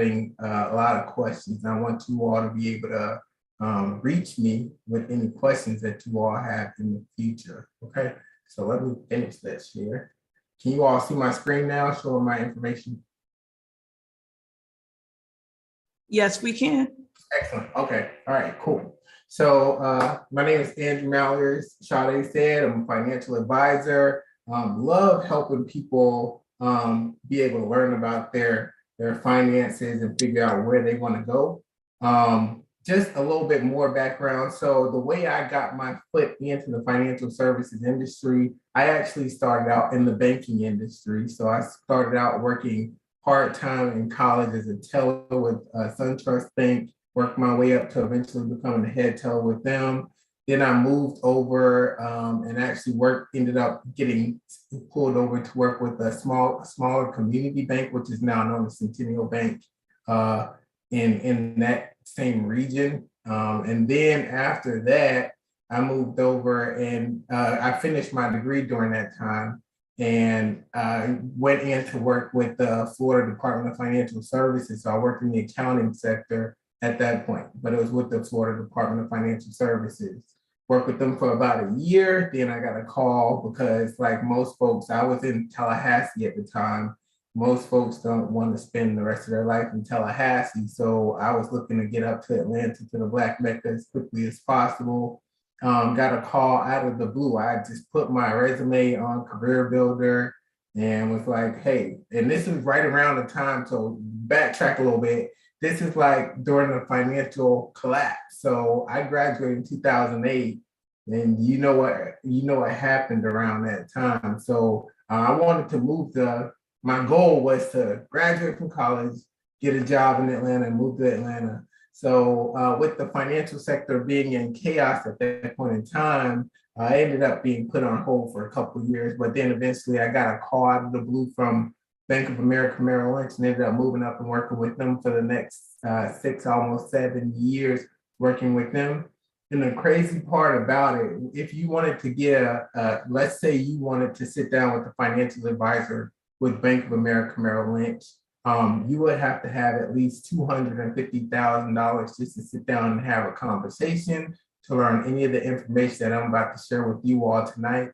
having a lot of questions. I want you all to be able to reach me with any questions that you all have in the future. Okay, so let me finish that share. Can you all see my screen now showing my information? Yes, we can. Excellent. Okay. All right, cool. So my name is Andrew Mallory. As Sade said, I'm a financial advisor. Love helping people be able to learn about their finances and figure out where they want to go. Just a little bit more background. So the way I got my foot into the financial services industry, I actually started out in the banking industry. So I started out working part-time in college as a teller with SunTrust Bank, worked my way up to eventually becoming a head teller with them. Then I moved over and actually ended up getting pulled over to work with a smaller community bank, which is now known as Centennial Bank in that same region. And then after that, I moved over and I finished my degree during that time and went in to work with the Florida Department of Financial Services. So I worked in the accounting sector at that point, but it was with the Florida Department of Financial Services. Worked with them for about a year. Then I got a call because like most folks, I was in Tallahassee at the time. Most folks don't want to spend the rest of their life in Tallahassee. So I was looking to get up to Atlanta, to the Black Mecca as quickly as possible. Got a call out of the blue. I just put my resume on Career Builder and was like, hey, and this is right around the time, so backtrack a little bit. This is like during the financial collapse. So I graduated in 2008 and you know what happened around that time. So I wanted to my goal was to graduate from college, get a job in Atlanta and move to Atlanta. So with the financial sector being in chaos at that point in time, I ended up being put on hold for a couple of years, but then eventually I got a call out of the blue from Bank of America Merrill Lynch and ended up moving up and working with them for the next 6, almost 7 years working with them. And the crazy part about it, if you wanted to get let's say you wanted to sit down with a financial advisor with Bank of America Merrill Lynch, you would have to have at least $250,000 just to sit down and have a conversation to learn any of the information that I'm about to share with you all tonight.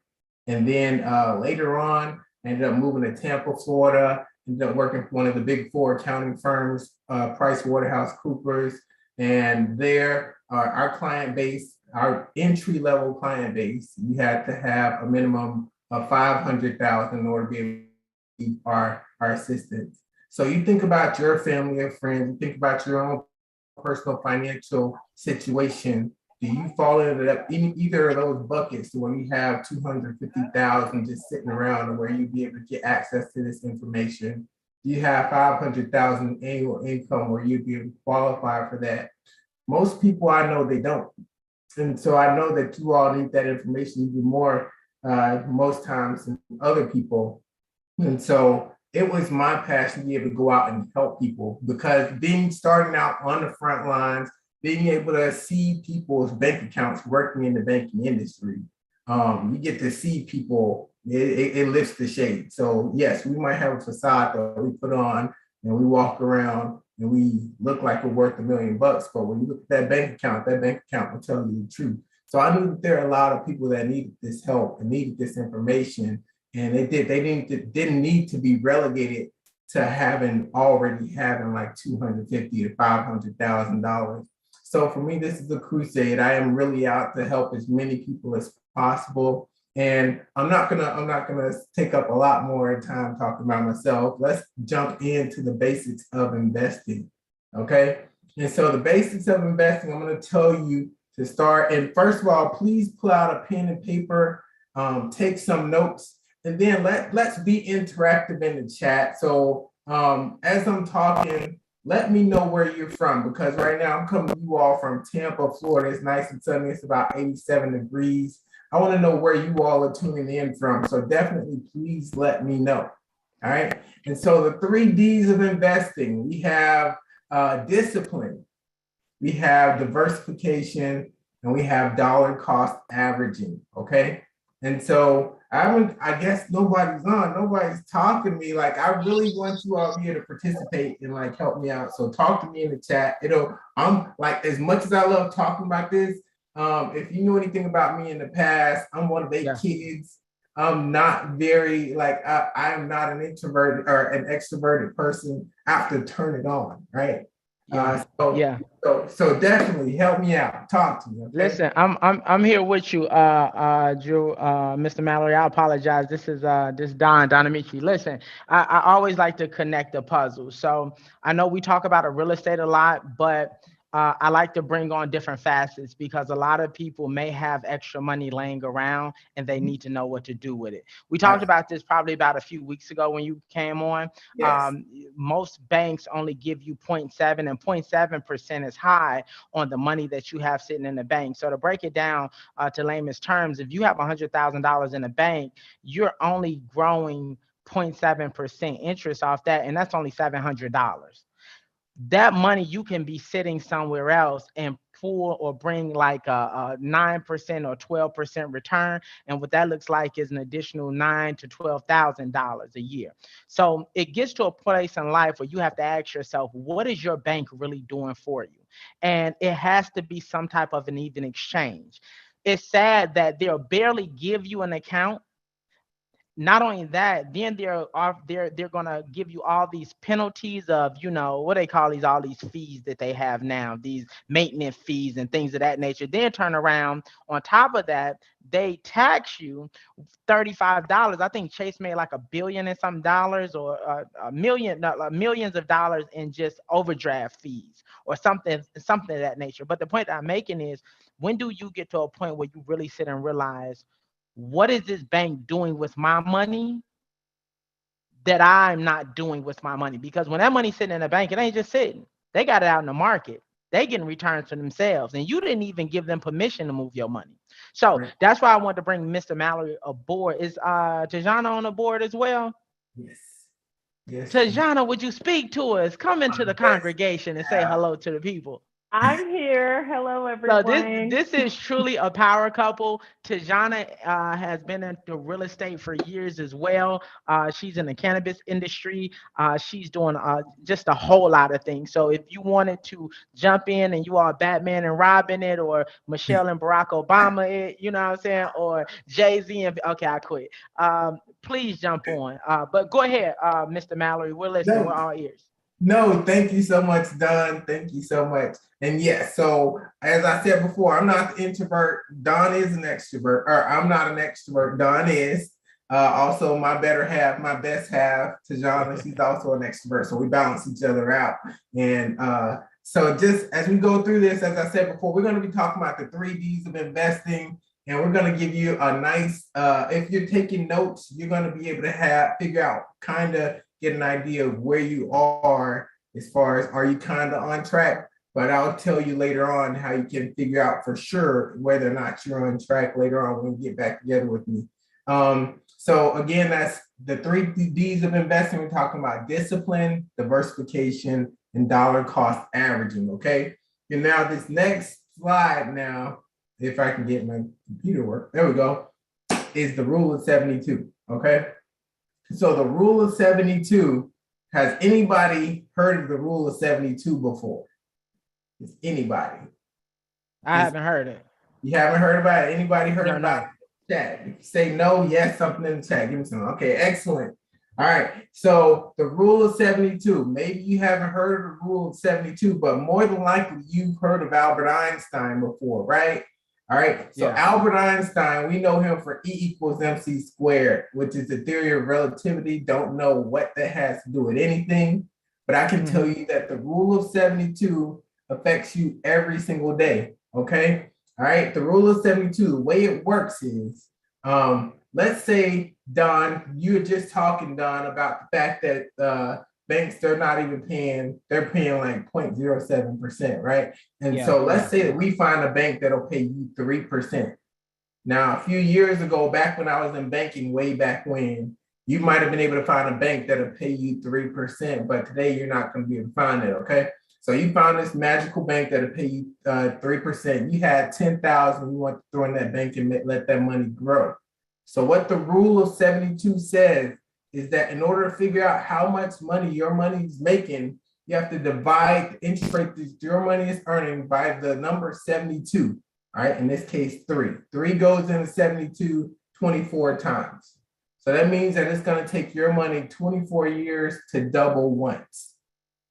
And then later on, I ended up moving to Tampa, Florida, ended up working for one of the big 4 accounting firms, PricewaterhouseCoopers. And there, our client base, our entry-level client base, you had to have a minimum of $500,000 in order to be able to be our assistance. So you think about your family or friends, you think about your own personal financial situation. Do you fall into either of those buckets where you have 250,000 just sitting around and where you'd be able to get access to this information? Do you have 500,000 annual income where you'd be able to qualify for that? Most people I know, they don't. And so I know that you all need that information even more most times than other people. And so it was my passion to be able to go out and help people, because starting out on the front lines, being able to see people's bank accounts working in the banking industry, you get to see people, it lifts the shade. So yes, we might have a facade that we put on and we walk around and we look like we're worth $1 million, but when you look at that bank account will tell you the truth. So I knew that there are a lot of people that needed this help and needed this information, and they didn't need to be relegated to already having like $250,000 to $500,000. So for me, this is a crusade. I am really out to help as many people as possible. And I'm not gonna take up a lot more time talking about myself. Let's jump into the basics of investing, okay? And so the basics of investing, I'm gonna tell you to start. And first of all, please pull out a pen and paper, take some notes, and then let's be interactive in the chat. So as I'm talking, let me know where you're from, because right now I'm coming to you all from Tampa, Florida. It's nice and sunny. It's about 87 degrees. I want to know where you all are tuning in from. So definitely, please let me know. All right. And so the 3 Ds of investing, we have discipline, we have diversification, and we have dollar cost averaging. Okay. And so I guess nobody's on. Nobody's talking to me. Like, I really want you all here to participate and like help me out. So talk to me in the chat. I'm like, as much as I love talking about this, if you know anything about me in the past, I'm one of 8 kids. I'm not very like I am not an introvert or an extroverted person. I have to turn it on, right? So definitely help me out. Talk to me. Okay? Listen, I'm here with you, Drew, Mr. Mallory. I apologize. This is Don Amici. Listen, I always like to connect the puzzle. So I know we talk about real estate a lot, but I like to bring on different facets because a lot of people may have extra money laying around and they need to know what to do with it. We talked about this probably about a few weeks ago when you came on. Yes. Most banks only give you 0.7, and 0.7% is high on the money that you have sitting in the bank. So to break it down to layman's terms, if you have $100,000 in the bank, you're only growing 0.7% interest off that, and that's only $700. That money you can be sitting somewhere else and pull or bring like a 9% or 12% return, and what that looks like is an additional $9,000 to $12,000 a year. So it gets to a place in life where you have to ask yourself, what is your bank really doing for you? And it has to be some type of an even exchange. It's sad that they'll barely give you an account. Not only that, then they're gonna give you all these penalties of, what they call all these fees that they have now, these maintenance fees and things of that nature. Then turn around on top of that, they tax you $35. I think Chase made like $1 billion and some dollars, or millions of dollars in just overdraft fees or something of that nature. But the point that I'm making is, when do you get to a point where you really sit and realize, what is this bank doing with my money that I'm not doing with my money? Because when that money's sitting in the bank, it ain't just sitting. They got it out in the market. They getting returns for themselves, and you didn't even give them permission to move your money. So that's why I wanted to bring Mr. Mallory aboard. Is Tajana on the board as well? Yes. Yes. Tajana, would you speak to us? Come into the congregation and say hello to the people. I'm here. Hello, everyone. So this is truly a power couple. Tajana has been into real estate for years as well. She's in the cannabis industry. She's doing just a whole lot of things. So if you wanted to jump in and you are Batman and Robin it, or Michelle and Barack Obama it, you know what I'm saying, or Jay-Z and I quit. Please jump on. But go ahead, Mr. Mallory. We're listening. We're all ears. No, thank you so much, Don. Thank you so much. And yes, so as I said before, I'm not the introvert. Don is an extrovert, or I'm not an extrovert. Don is. Also, my better half, my best half, Tajana, she's also an extrovert. So we balance each other out. And so just as we go through this, as I said before, we're going to be talking about the 3 Ds of investing. And we're going to give you a nice, if you're taking notes, you're going to be able to figure out, kind of get an idea of where you are as far as, are you kind of on track? But I'll tell you later on how you can figure out for sure whether or not you're on track later on when you get back together with me. So again, that's the 3 Ds of investing. We're talking about discipline, diversification, and dollar cost averaging, okay? And now this next slide now, if I can get my computer work, there we go, is the rule of 72, okay? So the rule of 72, has anybody heard of the rule of 72 before? Is anybody? I haven't heard it. You haven't heard about it? Anybody heard about it? Chat. If you say no, yes, something in the chat. Give me some. Okay, excellent. All right. So the rule of 72, maybe you haven't heard of the rule of 72, but more than likely you've heard of Albert Einstein before, right? All right. So Albert Einstein, we know him for E equals MC squared, which is the theory of relativity. Don't know what that has to do with anything, but I can tell you that the rule of 72 affects you every single day. Okay. All right. The rule of 72, the way it works is, let's say, Don, you were just talking, Don, about the fact that banks, they're not even paying, they're paying like 0.07%, right? And so let's say that we find a bank that'll pay you 3%. Now, a few years ago, back when I was in banking, way back when, you might have been able to find a bank that'll pay you 3%, but today you're not going to be able to find it, okay? So you found this magical bank that'll pay you 3%. You had 10,000, you want to throw in that bank and let that money grow. So what the rule of 72 says is that in order to figure out how much money your money is making, you have to divide the interest rate that your money is earning by the number 72. All right, in this case, 3. 3 goes into 72 24 times. So that means that it's going to take your money 24 years to double once.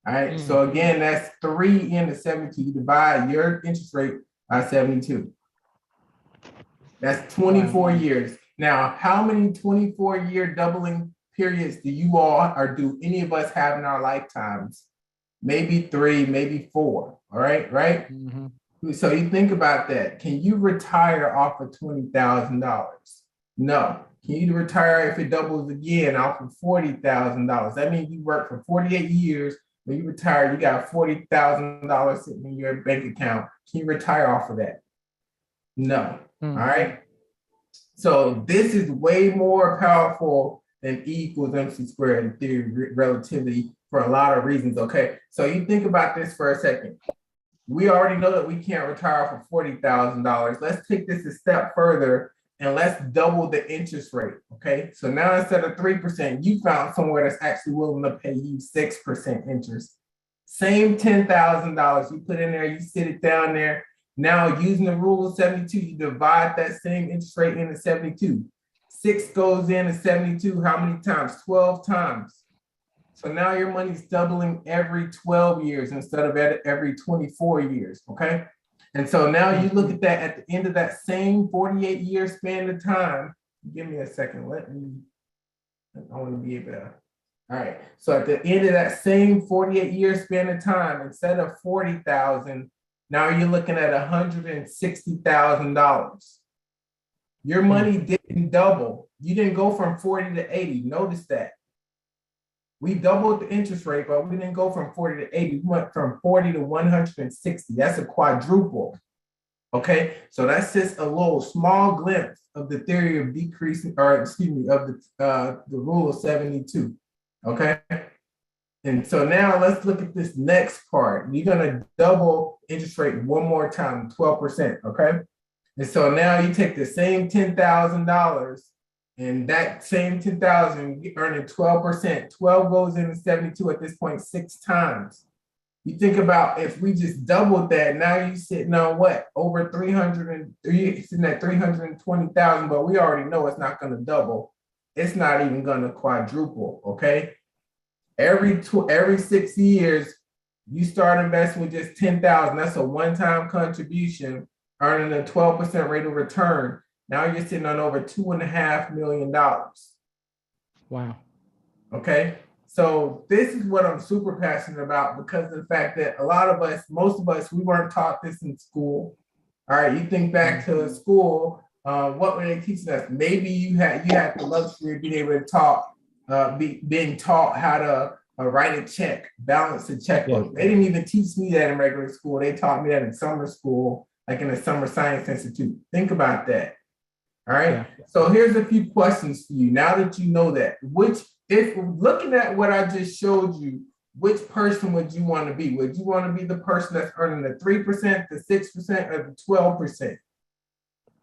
All right, so again, that's 3 into 72. You divide your interest rate by 72. That's 24 years. Now, how many 24-year doubling periods do you all, or do any of us have in our lifetimes? Maybe 3, maybe 4. All right, right? So you think about that. Can you retire off of $20,000? No. Can you retire if it doubles again off of $40,000? That means you work for 48 years. When you retire, you got $40,000 sitting in your bank account. Can you retire off of that? No. All right. So this is way more powerful than E equals MC squared in theory of relativity for a lot of reasons. Okay. So you think about this for a second. We already know that we can't retire for $40,000. Let's take this a step further and let's double the interest rate. Okay. So now instead of 3%, you found somewhere that's actually willing to pay you 6% interest. Same $10,000 you put in there, you sit it down there. Now, using the rule of 72, you divide that same interest rate into 72. 6 goes into 72, how many times? 12 times. So now your money's doubling every 12 years instead of every 24 years, okay? And so now you look at that at the end of that same 48-year span of time. Give me a second, I want to be able to, all right. So at the end of that same 48-year span of time, instead of 40,000, now you're looking at $160,000. Your money didn't double. You didn't go from 40 to 80. Notice that. We doubled the interest rate, but we didn't go from 40 to 80. We went from 40 to 160. That's a quadruple. Okay, so that's just a little small glimpse of the theory of decreasing, or excuse me, of the rule of 72. Okay. And so now let's look at this next part. You're going to double interest rate one more time, 12%, okay? And so now you take the same $10,000 and that same 10,000, you're earning 12%. 12 goes into 72 at this point 6 times. You think about if we just doubled that, now you're sitting on what? Over 300, you're sitting at 320,000, but we already know it's not going to double. It's not even going to quadruple, okay? Every 6 years, you start investing with just 10,000. That's a one-time contribution, earning a 12% rate of return. Now you're sitting on over $2.5 million. Wow. Okay. So this is what I'm super passionate about because of the fact that a lot of us, most of us, we weren't taught this in school. All right. You think back to school, what were they teaching us? Maybe you had the luxury of being able to being taught how to write a check, balance a checkbook. They didn't even teach me that in regular school. They taught me that in summer school, like in the Summer Science Institute. Think about that. All right. So here's a few questions for you. Now that you know that, if looking at what I just showed you, which person would you want to be? Would you want to be the person that's earning the 3%, the 6%, or the 12%?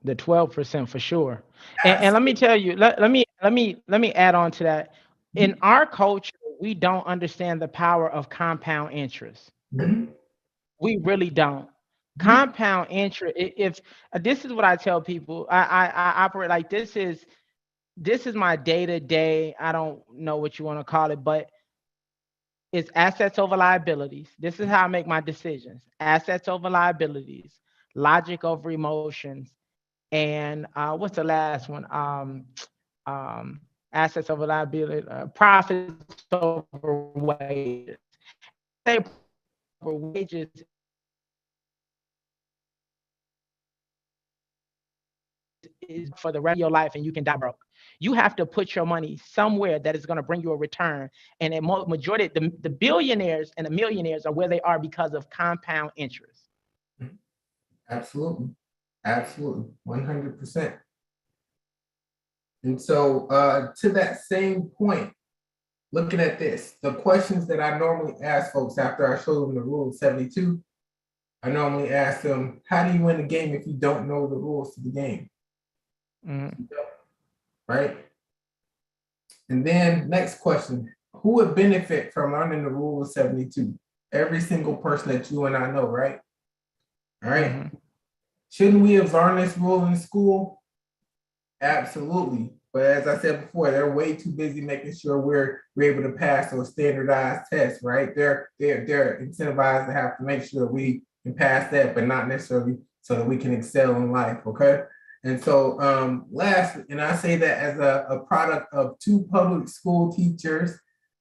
The 12% for sure. And let me tell you, let me add on to that. In our culture, we don't understand the power of compound interest. We really don't. Compound interest, if this is what I tell people, I operate like this is my day-to-day, I don't know what you want to call it, but it's assets over liabilities. This is how I make my decisions. Assets over liabilities, logic over emotions, and what's the last one? Assets over liability, profits over wages. Say over wages is for the rest of your life, and you can die broke. You have to put your money somewhere that is going to bring you a return. And the majority, the billionaires and the millionaires are where they are because of compound interest. Absolutely. Absolutely. 100%. And so to that same point, looking at this, the questions that I normally ask folks after I show them the rule of 72, I normally ask them, how do you win the game if you don't know the rules to the game? right? And then next question, who would benefit from learning the rule of 72? Every single person that you and I know, right? All right. Mhm. Shouldn't we have learned this rule in school? Absolutely. But as I said before, they're way too busy making sure we're able to pass those standardized tests, right? They're incentivized to have to make sure we can pass that, but not necessarily so that we can excel in life. Okay. And so last, and I say that as a product of two public school teachers.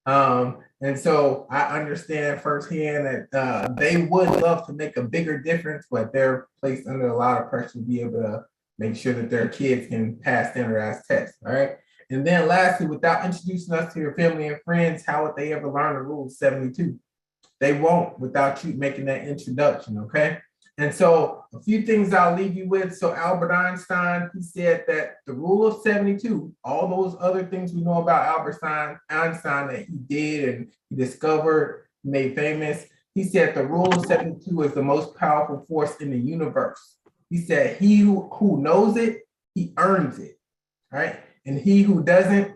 And so I understand firsthand that they would love to make a bigger difference, but they're placed under a lot of pressure to be able to make sure that their kids can pass standardized tests. All right. And then lastly, without introducing us to your family and friends, how would they ever learn the rule of 72? They won't without you making that introduction. Okay. And so a few things I'll leave you with. So Albert Einstein, he said that the rule of 72, all those other things we know about Albert Einstein that he did and he discovered, made famous, he said the rule of 72 is the most powerful force in the universe. He said, he who knows it, he earns it, right? And he who doesn't,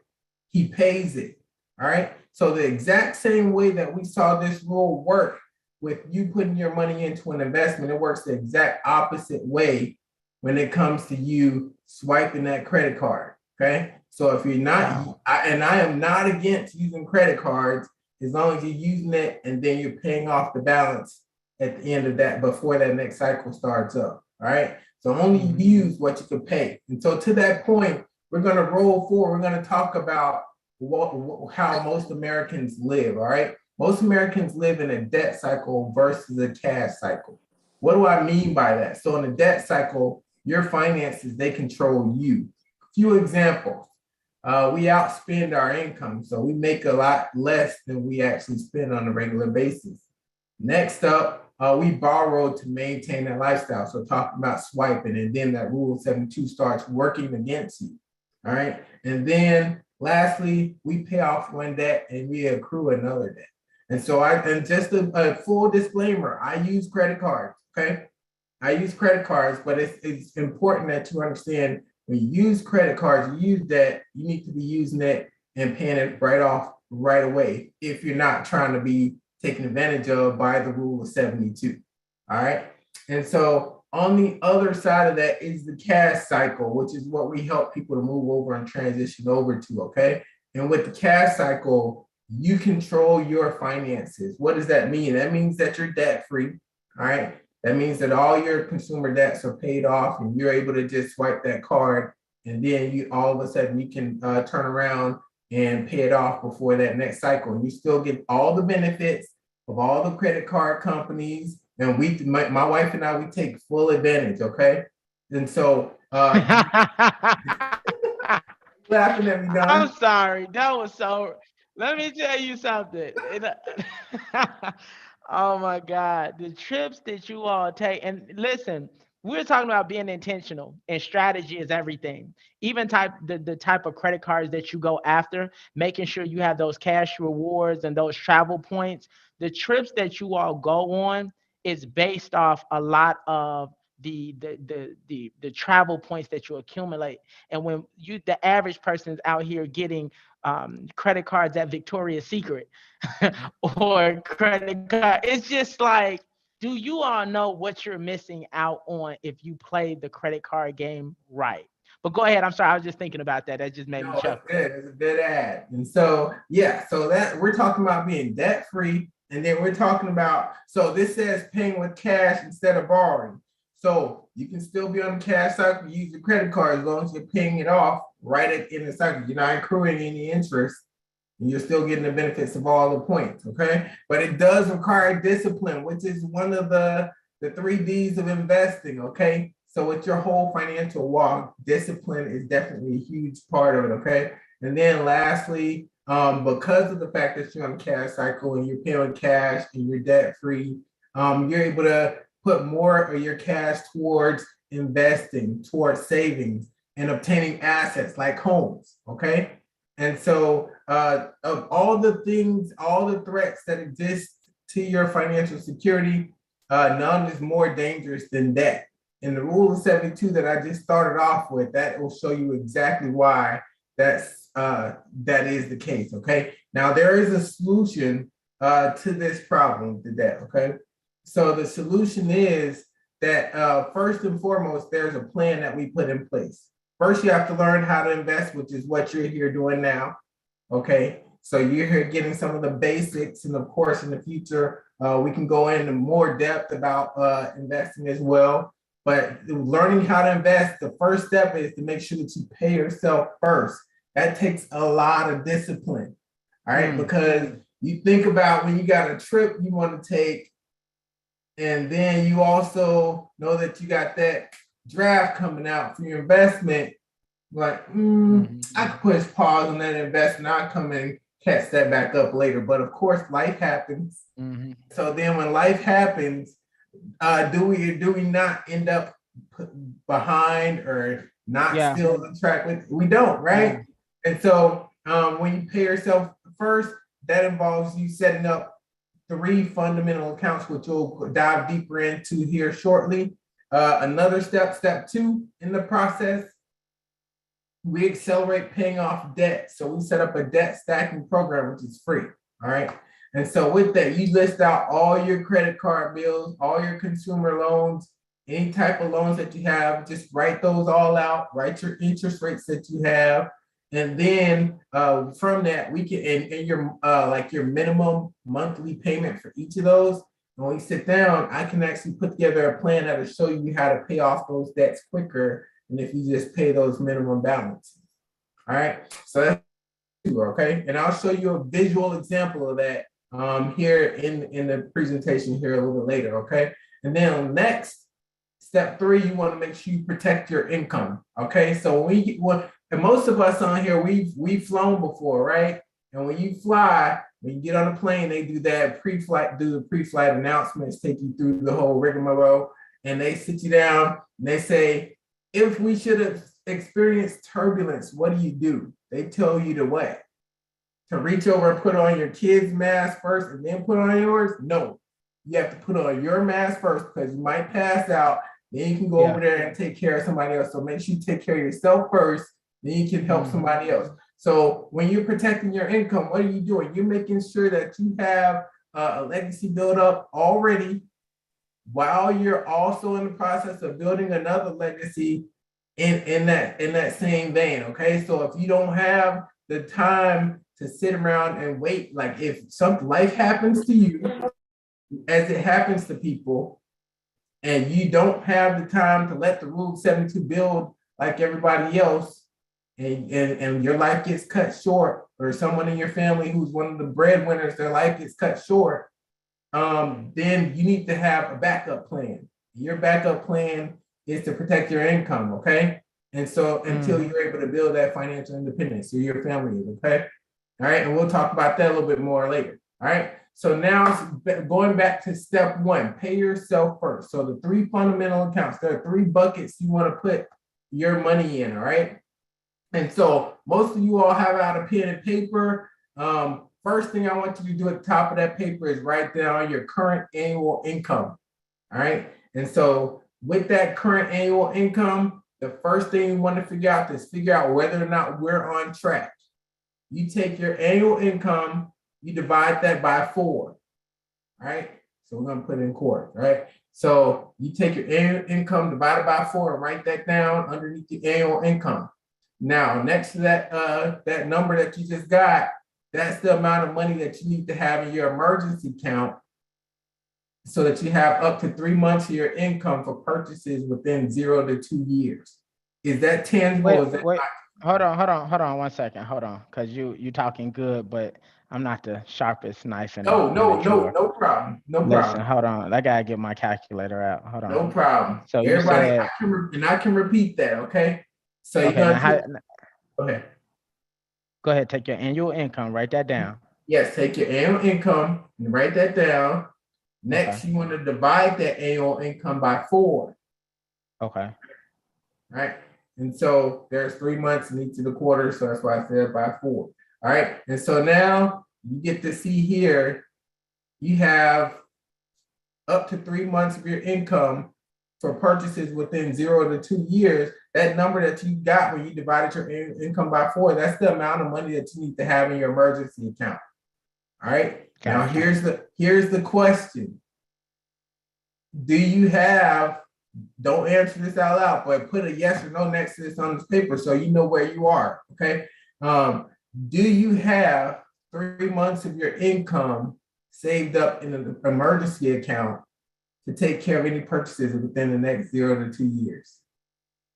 he pays it, all right? So the exact same way that we saw this rule work with you putting your money into an investment, it works the exact opposite way when it comes to you swiping that credit card, okay? So if you're not, and I am not against using credit cards as long as you're using it and then you're paying off the balance at the end of that before that next cycle starts up. All right. So only use what you can pay. And so to that point, we're going to roll forward. We're going to talk about how most Americans live. All right. Most Americans live in a debt cycle versus a cash cycle. What do I mean by that? So in a debt cycle, your finances, they control you. A few examples. We outspend our income. So we make a lot less than we actually spend on a regular basis. Next up, we borrow to maintain that lifestyle. So talking about swiping, and then that rule of 72 starts working against you. All right. And then lastly, we pay off one debt and we accrue another debt. And so and just a full disclaimer, I use credit cards. Okay. I use credit cards, but it's important that you understand when you use credit cards, you use debt, you need to be using it and paying it right off right away if you're not trying to be taken advantage of by the rule of 72. All right. And so on the other side of that is the cash cycle, which is what we help people to move over and transition over to. Okay. And with the cash cycle, you control your finances. What does that mean? That means that you're debt free. All right. That means that all your consumer debts are paid off and you're able to just swipe that card. And then you all of a sudden you can turn around and pay it off before that next cycle. And you still get all the benefits of all the credit card companies. And my wife and I, we take full advantage, okay? And so laughing at me, Don. I'm sorry. That was so. Let me tell you something. Oh my God, the trips that you all take, and listen, we're talking about being intentional, and strategy is everything. Even the type of credit cards that you go after, making sure you have those cash rewards and those travel points. The trips that you all go on is based off a lot of the travel points that you accumulate. And when the average person is out here getting credit cards at Victoria's Secret or credit card, it's just like, do you all know what you're missing out on if you play the credit card game right? But go ahead. I'm sorry. I was just thinking about that. That just made me chuckle. It's good. It's a good ad. And so, yeah, so that we're talking about being debt free. And then we're talking about, so this says paying with cash instead of borrowing. So you can still be on the cash cycle, use your credit card as long as you're paying it off right in the cycle. You're not accruing any interest and you're still getting the benefits of all the points, okay? But it does require discipline, which is one of the 3 Ds of investing, okay? So with your whole financial walk, discipline is definitely a huge part of it, okay? And then lastly, because of the fact that you're on the cash cycle and you're paying cash and you're debt free, you're able to put more of your cash towards investing, towards savings and obtaining assets like homes, okay? And so of all the things, all the threats that exist to your financial security, none is more dangerous than debt. And the rule of 72 that I just started off with, that will show you exactly why that is the case. Okay. Now there is a solution to this problem, to that. Okay. So the solution is that first and foremost, there's a plan that we put in place. First, you have to learn how to invest, which is what you're here doing now. Okay. So you're here getting some of the basics, and of course, in the future, we can go into more depth about investing as well. But learning how to invest, the first step is to make sure that you pay yourself first. That takes a lot of discipline, all right? Because you think about when you got a trip you want to take, and then you also know that you got that draft coming out for your investment. Like, I could push pause on that investment. I'll come and catch that back up later. But of course, life happens. So then when life happens, do we not end up behind or not still on track with? We don't, right? And so when you pay yourself first, that involves you setting up 3 fundamental accounts, which we'll dive deeper into here shortly. Another step 2 in the process, we accelerate paying off debt. So we set up a debt stacking program, which is free. All right. And so with that, you list out all your credit card bills, all your consumer loans, any type of loans that you have, just write those all out, write your interest rates that you have. And then from that, we can, and your like your minimum monthly payment for each of those. When we sit down, I can actually put together a plan that will show you how to pay off those debts quicker than if you just pay those minimum balances. All right. So that's okay. And I'll show you a visual example of that here in the presentation here a little bit later. Okay. And then next, step 3, you want to make sure you protect your income. Okay. So and most of us on here, we've flown before, right? And when you fly, when you get on a plane, they do that pre-flight, do the pre-flight announcements, take you through the whole rigmarole, and they sit you down and they say, if we should have experienced turbulence, what do? They tell you to what? To reach over and put on your kid's mask first and then put on yours? No, you have to put on your mask first because you might pass out. Then you can go over there and take care of somebody else. So make sure you take care of yourself first, then you can help somebody else. So when you're protecting your income, what are you doing? You're making sure that you have a legacy built up already while you're also in the process of building another legacy in that same vein. Okay. So if you don't have the time to sit around and wait, like if some life happens to you, as it happens to people, and you don't have the time to let the Rule 72 build like everybody else, and your life gets cut short, or someone in your family who's one of the breadwinners, their life gets cut short, then you need to have a backup plan. Your backup plan is to protect your income, okay? And so until you're able to build that financial independence, so your family is, okay? All right, and we'll talk about that a little bit more later, all right? So now going back to step 1, pay yourself first. So the 3 fundamental accounts, there are 3 buckets you want to put your money in, all right? And so most of you all have out a pen and paper. First thing I want you to do at the top of that paper is write down your current annual income, all right? And so with that current annual income, the first thing you want to figure out is figure out whether or not we're on track. You take your annual income, you divide that by 4, all right? So we're going to put it in quarters, right? So you take your annual income divided by 4 and write that down underneath the annual income. Now, next to that, that number that you just got, that's the amount of money that you need to have in your emergency account so that you have up to 3 months of your income for purchases within 0 to 2 years. Is that tangible? Wait. Hold on 1 second. Hold on, because you talking good, but I'm not the sharpest knife in the drawer. No problem. Listen, hold on. I gotta get my calculator out. Hold on. No problem. So everybody, you said, I can repeat that, okay? So okay, you're gonna go ahead, take your annual income, write that down. Yes, take your annual income and write that down. Next, you want to divide that annual income by 4. Okay. Right. And so there's 3 months in each of the quarters. So that's why I said by 4. All right. And so now you get to see here, you have up to 3 months of your income for purchases within 0 to 2 years, that number that you got when you divided your income by 4, that's the amount of money that you need to have in your emergency account. All right. Now here's the question. Do you have, don't answer this out loud, but put a yes or no next to this on this paper so you know where you are. Okay. Do you have 3 months of your income saved up in an emergency account to take care of any purchases within the next 0 to 2 years?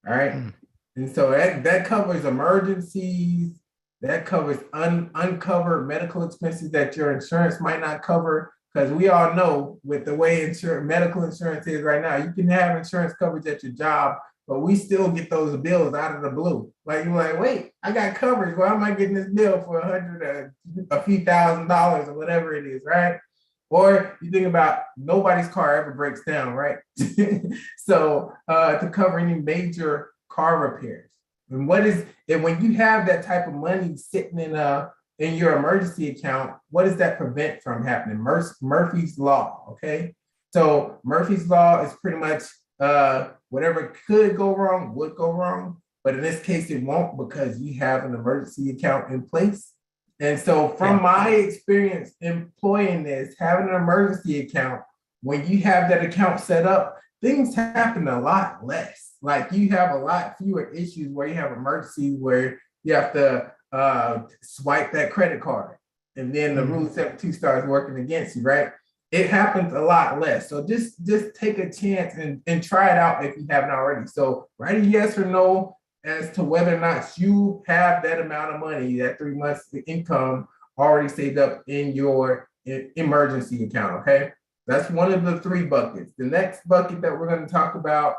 All right. And so that covers emergencies, that covers uncovered medical expenses that your insurance might not cover. Because we all know with the way medical insurance is right now, you can have insurance coverage at your job, but we still get those bills out of the blue. Like you're like, wait, I got coverage. Why am I getting this bill for a few $1,000s or whatever it is, right? Or you think about nobody's car ever breaks down, right? So to cover any major car repairs. And when you have that type of money sitting in your emergency account, what does that prevent from happening? Murphy's Law, okay? So Murphy's Law is pretty much whatever could go wrong would go wrong, but in this case it won't because you have an emergency account in place. And so from my experience employing this, having an emergency account, when you have that account set up, things happen a lot less. Like you have a lot fewer issues where you have emergencies where you have to swipe that credit card and then the Rule 72 starts working against you, right? It happens a lot less. So just take a chance and try it out if you haven't already. So write a yes or no as to whether or not you have that amount of money, that 3 months of income already saved up in your emergency account, okay? That's one of the 3 buckets. The next bucket that we're going to talk about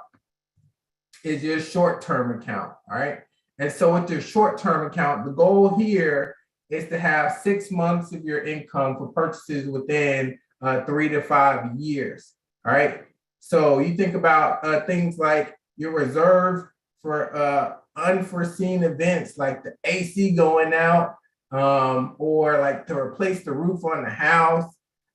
is your short-term account, all right? And so with your short-term account, the goal here is to have 6 months of your income for purchases within 3 to 5 years, all right? So you think about things like your reserve for unforeseen events like the AC going out, or like to replace the roof on the house,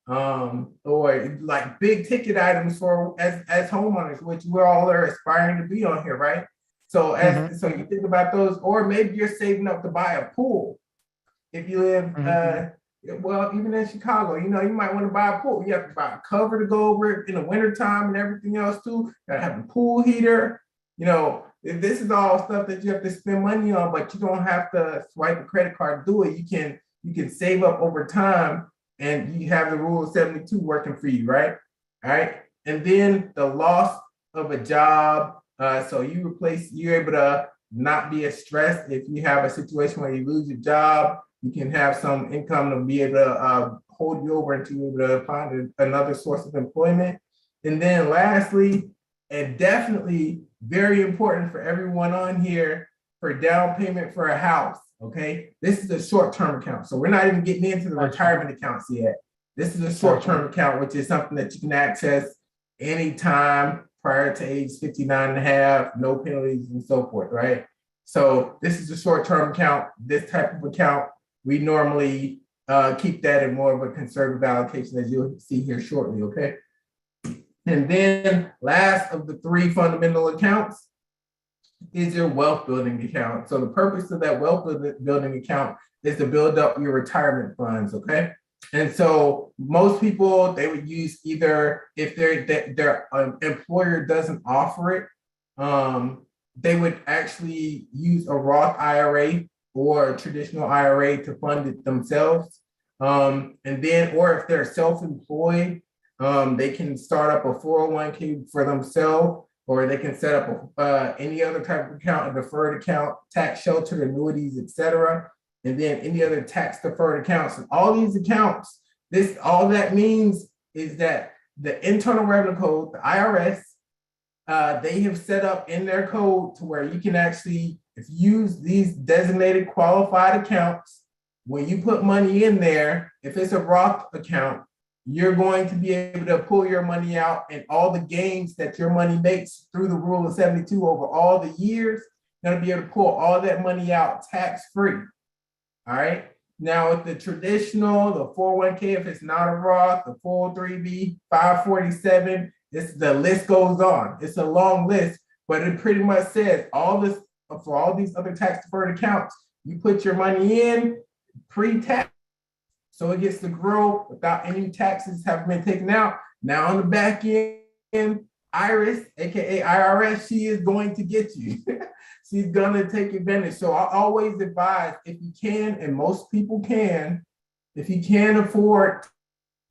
or like big ticket items for as homeowners, which we all are aspiring to be on here, right? So so you think about those, or maybe you're saving up to buy a pool. If you live well, even in Chicago, you might want to buy a pool. You have to buy a cover to go over it in the wintertime and everything else too. You gotta have a pool heater. This is all stuff that you have to spend money on, but you don't have to swipe a credit card to do it. You can save up over time and you have the Rule of 72 working for you, right? All right. And then the loss of a job. So you're able to not be as stressed if you have a situation where you lose your job. You can have some income to be able to hold you over until you're able to find another source of employment. And then lastly, and definitely very important for everyone on here, for down payment for a house, okay? This is a short-term account. So we're not even getting into the retirement accounts yet. This is a short-term account, which is something that you can access anytime prior to age 59 and a half, no penalties and so forth, right? So this is a short-term account. This type of account, we normally keep that in more of a conservative allocation, as you'll see here shortly, okay? And then last of the 3 fundamental accounts is your wealth building account. So the purpose of that wealth building account is to build up your retirement funds, okay? And so most people, they would use either, if their employer doesn't offer it, they would actually use a Roth IRA or a traditional IRA to fund it themselves. And then, or if they're self-employed, they can start up a 401k for themselves, or they can set up any other type of account, a deferred account, tax sheltered annuities, etc. And then any other tax deferred accounts. And all these accounts, all that means is that the Internal Revenue Code, the IRS, they have set up in their code to where you can actually use these designated qualified accounts. When you put money in there, if it's a Roth account, you're going to be able to pull your money out, and all the gains that your money makes through the Rule of 72 over all the years, you're going to be able to pull all that money out tax-free. All right. Now with the traditional, the 401k, if it's not a Roth, the 403b, 547, the list goes on. It's a long list, but it pretty much says all this for all these other tax deferred accounts. You put your money in pre-tax, so it gets to grow without any taxes having been taken out. Now on the back end, Iris, aka IRS, she is going to get you. She's gonna take advantage. So I always advise, if you can, and most people can, if you can afford,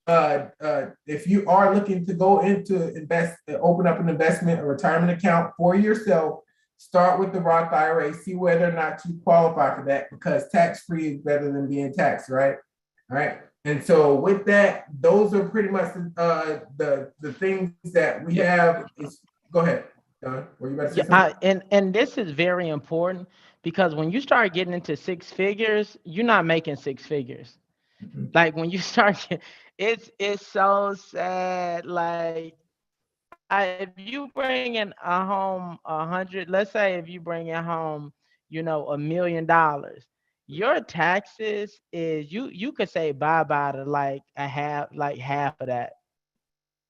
if you are looking to go into invest, open up an investment or retirement account for yourself, start with the Roth IRA, see whether or not you qualify for that, because tax-free is better than being taxed, right? All right. And so with that, those are pretty much the things that we have. Go ahead, Don. Were you about to say something? And this is very important, because when you start getting into six figures, you're not making six figures. Mm-hmm. Like when you start, it's so sad. Like if you bring in a home 100, let's say if you bring in home, $1 million, your taxes is you could say bye-bye to like half of that.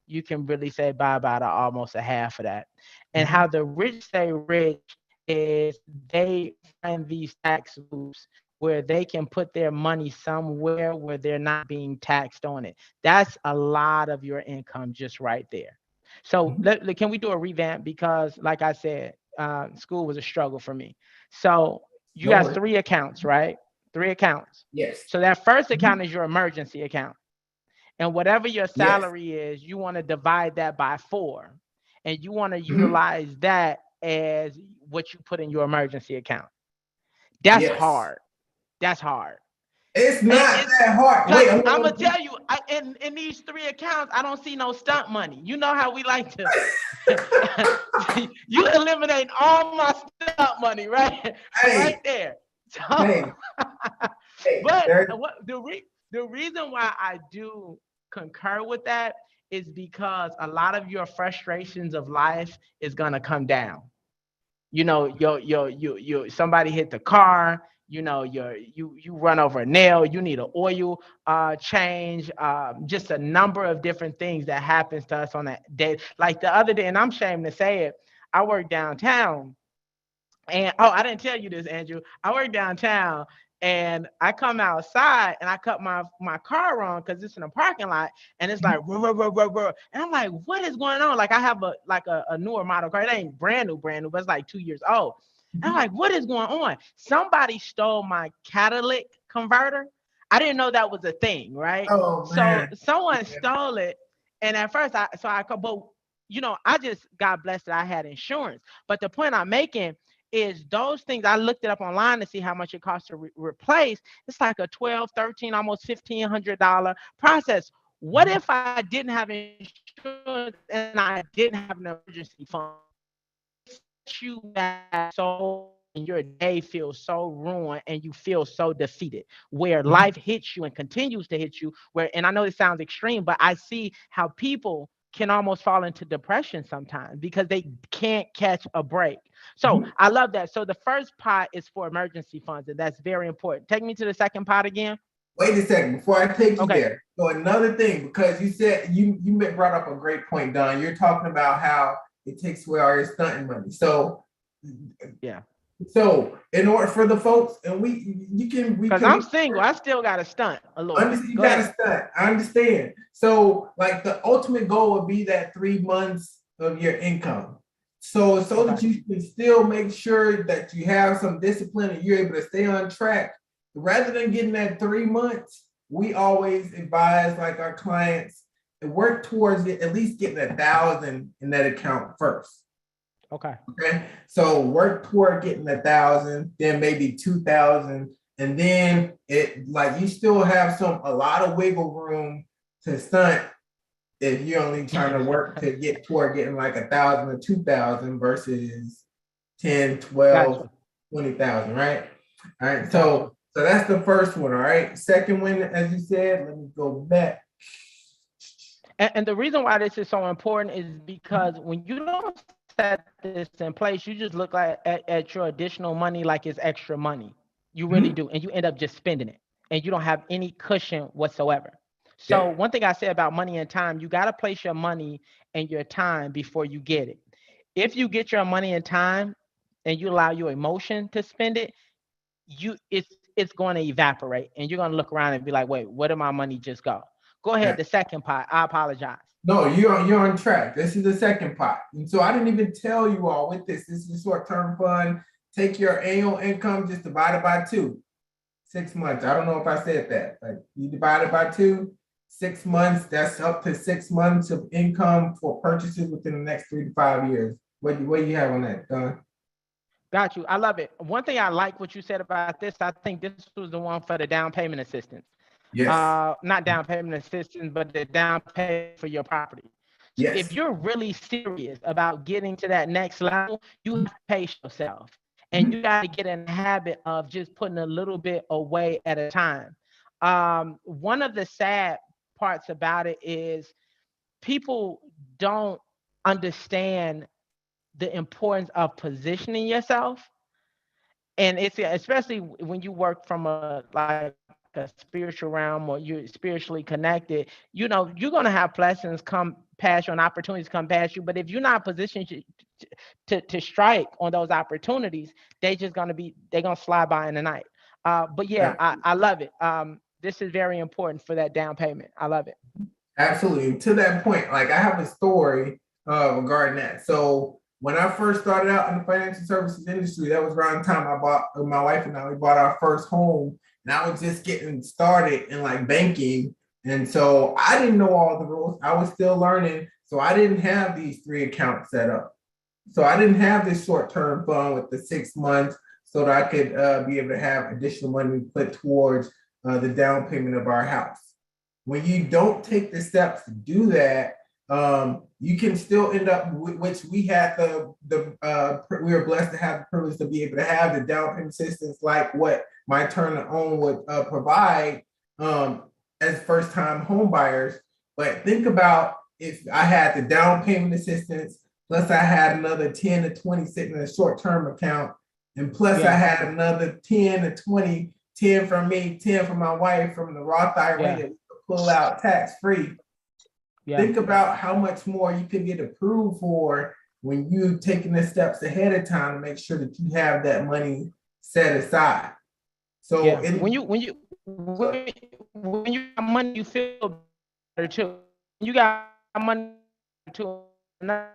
You can really say bye-bye to almost a half of that. And Mm-hmm. how the rich stay rich is they find these tax loops where they can put their money somewhere where they're not being taxed on it. That's a lot of your income just right there. So can we do a revamp? Because like I said, school was a struggle for me. So you No got worries. 3 accounts, right? 3 accounts. Yes. So that first Mm-hmm. account is your emergency account. And whatever your Yes. salary is, you want to divide that by 4. And you want to Mm-hmm. utilize that as what you put in your emergency account. That's Yes. hard. That's hard. It's not that hard. Wait, I'm gonna tell you, in these 3 accounts, I don't see no stunt money. You know how we like to. You eliminate all my stunt money, right? Hey, right there. So, hey, but there's the reason why I do concur with that is because a lot of your frustrations of life is gonna come down. Somebody hit the car. You run over a nail. You need an oil change. Just a number of different things that happens to us on that day. Like the other day, and I'm ashamed to say it, I work downtown. And I didn't tell you this, Andrew. I work downtown, and I come outside and I cut my car on because it's in a parking lot, and it's like ruh, ruh, ruh, ruh, ruh. And I'm like, what is going on? Like I have a newer model car. It ain't brand new, but it's like 2 years old. And I'm like, what is going on? Somebody stole my catalytic converter. I didn't know that was a thing, right? oh So man. someone stole it, and at first I just got blessed that I had insurance. But the point I'm making is those things, I looked it up online to see how much it costs to replace. It's like a 12, 13, almost $1,500 process. What if I didn't have insurance and I didn't have an emergency fund? You back so and your day feels so ruined and you feel so defeated, where life hits you and continues to hit you, and I know it sounds extreme, but I see how people can almost fall into depression sometimes because they can't catch a break. So I love that. So the first pot is for emergency funds, and that's very important. Take me to the second pot again. Wait a second before I take you Okay. there. So another thing, because you said you brought up a great point, Don. You're talking about how it takes away all your stunting money. So yeah. So in order for the folks, and because I'm single, I still got to stunt a little bit. You got to stunt. I understand. So like the ultimate goal would be that 3 months of your income. So that you can still make sure that you have some discipline and you're able to stay on track. Rather than getting that 3 months, we always advise like our clients to work towards at least getting 1,000 in that account first. Okay. So work toward getting 1,000, then maybe 2,000, and then you still have a lot of wiggle room to stunt if you're only trying to work to get toward getting like 1,000 or 2,000 versus 10, 12, Gotcha. 20,000, right? All right. So that's the first one. All right. Second one, as you said, let me go back. And the reason why this is so important is because when you don't set this in place, you just look at your additional money like it's extra money. You really do. And you end up just spending it. And you don't have any cushion whatsoever. So one thing I say about money and time, you got to place your money and your time before you get it. If you get your money and time and you allow your emotion to spend it, it's going to evaporate and you're going to look around and be like, wait, where did my money just go? Go ahead. Yeah. The second part. I apologize. No, you're on track. This is the second pot. And so I didn't even tell you all with this. This is a short-term fund. Take your annual income, just divide it by 2. 6 months. I don't know if I said that. Like you divide it by 2, 6 months, that's up to 6 months of income for purchases within the next 3 to 5 years. What do you have on that, Don? Got you. I love it. One thing I like what you said about this, I think this was the one for the down payment assistance. Yes. Not down payment assistance, but the down payment for your property. So Yes. if you're really serious about getting to that next level, you have to pace yourself. And you got to get in the habit of just putting a little bit away at a time. One of the sad parts about it is people don't understand the importance of positioning yourself. And it's especially when you work from a spiritual realm or you're spiritually connected, you're going to have blessings come past you and opportunities come past you. But if you're not positioned to strike on those opportunities, they're going to slide by in the night. But yeah, I love it. This is very important for that down payment. I love it. Absolutely. And to that point, like I have a story regarding that. So when I first started out in the financial services industry, that was around the time my wife and I, we bought our first home, and I was just getting started in like banking. And so I didn't know all the rules. I was still learning. So I didn't have these 3 accounts set up. So I didn't have this short-term fund with the 6 months so that I could be able to have additional money put towards the down payment of our house. When you don't take the steps to do that, you can still end up, which we had we were blessed to have the privilege to be able to have the down payment assistance like what My Turn to Own would provide as first-time home buyers. But think about if I had the down payment assistance, plus I had another 10 to 20 sitting in a short-term account, and plus I had another 10 to 20, 10 from me, 10 from my wife from the Roth IRA that we could pull out tax-free. Think about how much more you can get approved for when you taking the steps ahead of time to make sure that you have that money set aside. So when you got money, you feel better too. You got money too. You're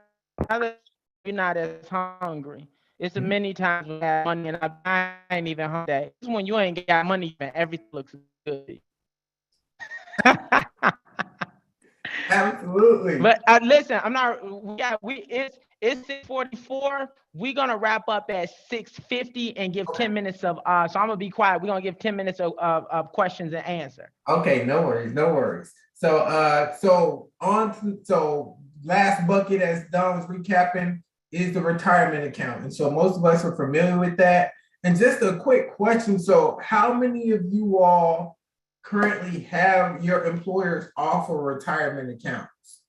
not as hungry. It's many times when I have money and I ain't even hungry. It's when you ain't got money and everything looks good. Absolutely. But listen, I'm not. It's 6:44. We're gonna wrap up at 6:50 and give 10 minutes of. So I'm gonna be quiet. We're gonna give 10 minutes of questions and answer. Okay, no worries. So last bucket, as Don was recapping, is the retirement account, and so most of us are familiar with that. And just a quick question: so how many of you all currently have your employers offer retirement accounts?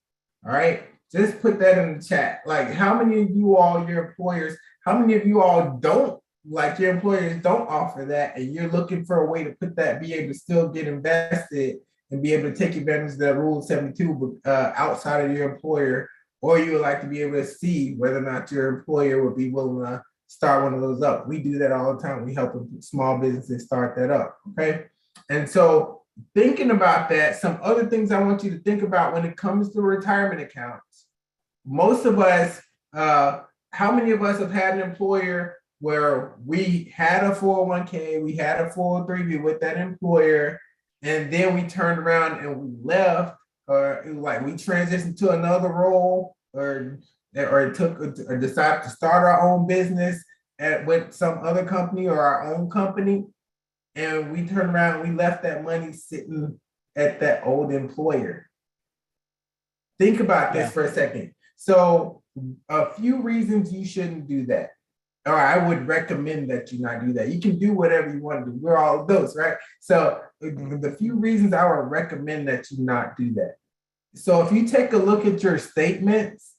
All right, just put that in the chat. Like, how many of you all, your employers, how many of you all don't, like your employers don't offer that, and you're looking for a way to put that, be able to still get invested and be able to take advantage of that Rule 72 outside of your employer, or you would like to be able to see whether or not your employer would be willing to start one of those up. We do that all the time. We help small businesses start that up, okay? And so thinking about that, some other things I want you to think about when it comes to retirement accounts. Most of us, how many of us have had an employer where we had a 401k, we had a 403b with that employer, and then we turned around and we left, or like we transitioned to another role, or decided to start our own business with some other company or our own company, and we turned around and we left that money sitting at that old employer. Think about this for a second. So a few reasons you shouldn't do that, or I would recommend that you not do that. You can do whatever you want to do. We're all adults, right? So the few reasons I would recommend that you not do that. So if you take a look at your statements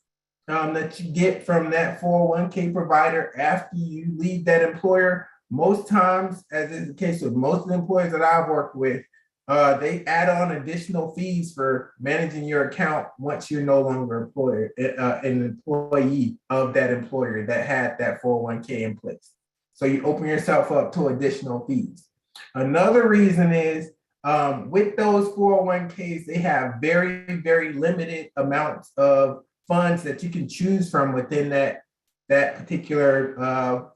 that you get from that 401k provider after you leave that employer, most times, as is the case with most of the employers that I've worked with, they add on additional fees for managing your account once you're no longer an employee of that employer that had that 401k in place. So you open yourself up to additional fees. Another reason is with those 401ks, they have very, very limited amounts of funds that you can choose from within that particular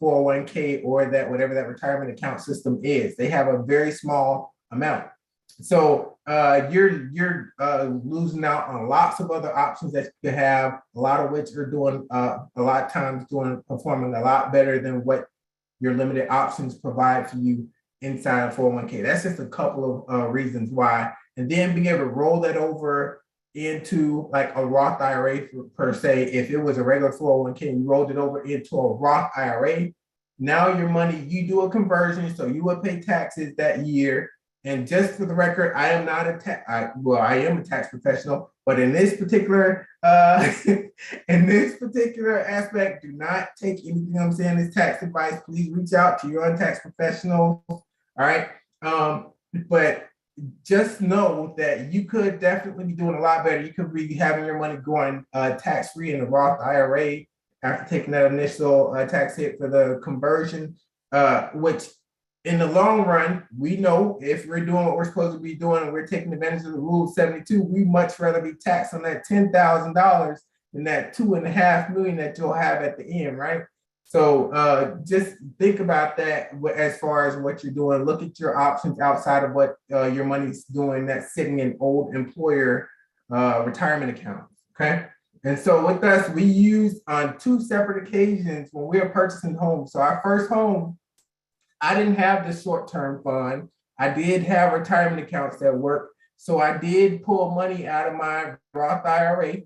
401k or that whatever that retirement account system is. They have a very small amount. So you're losing out on lots of other options that you could have, a lot of which are doing a lot of times performing a lot better than what your limited options provide for you inside of 401k. That's just a couple of reasons why. And then being able to roll that over into like a Roth IRA per se. If it was a regular 401k and you rolled it over into a Roth IRA, now your money, you do a conversion, so you would pay taxes that year. And just for the record, I am not I am a tax professional, but in this particular aspect, do not take anything I'm saying as tax advice. Please reach out to your own tax professional. All right. But just know that you could definitely be doing a lot better. You could be having your money going tax-free in the Roth IRA after taking that initial tax hit for the conversion, which in the long run, we know if we're doing what we're supposed to be doing and we're taking advantage of the Rule 72, we much rather be taxed on that $10,000 than that $2.5 million that you'll have at the end, right? So just think about that as far as what you're doing. Look at your options outside of what your money's doing that's sitting in old employer retirement accounts, okay? And so with us, we used on 2 separate occasions when we were purchasing homes. So our first home, I didn't have the short-term fund. I did have retirement accounts that worked. So I did pull money out of my Roth IRA.